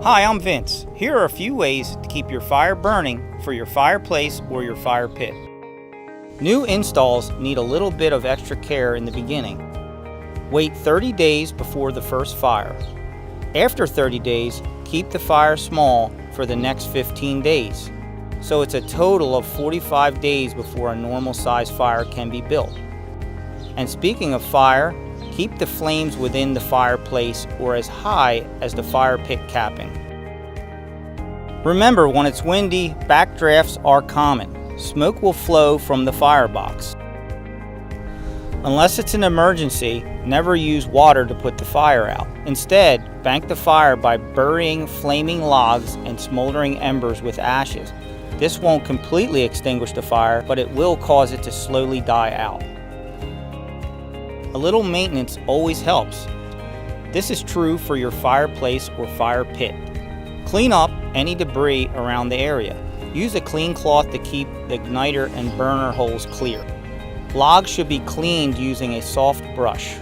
Hi, I'm Vince. Here are a few ways to keep your fire burning for your fireplace or your fire pit. New installs need a little bit of extra care in the beginning. Wait 30 days before the first fire. After 30 days, keep the fire small for the next 15 days. So it's a total of 45 days before a normal size fire can be built. And speaking of fire, keep the flames within the fireplace or as high as the fire pit capping. Remember, when it's windy, backdrafts are common. Smoke will flow from the firebox. Unless it's an emergency, never use water to put the fire out. Instead, bank the fire by burying flaming logs and smoldering embers with ashes. This won't completely extinguish the fire, but it will cause it to slowly die out. A little maintenance always helps. This is true for your fireplace or fire pit. Clean up any debris around the area. Use a clean cloth to keep the igniter and burner holes clear. Logs should be cleaned using a soft brush.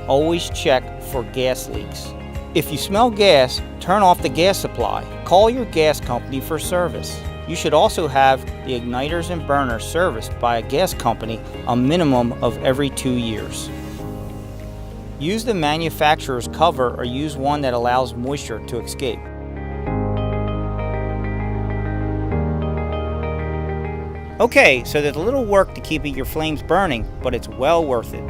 Always check for gas leaks. If you smell gas, turn off the gas supply. Call your gas company for service. You should also have the igniters and burners serviced by a gas company a minimum of every 2 years. Use the manufacturer's cover or use one that allows moisture to escape. Okay, so there's a little work to keeping your flames burning, but it's well worth it.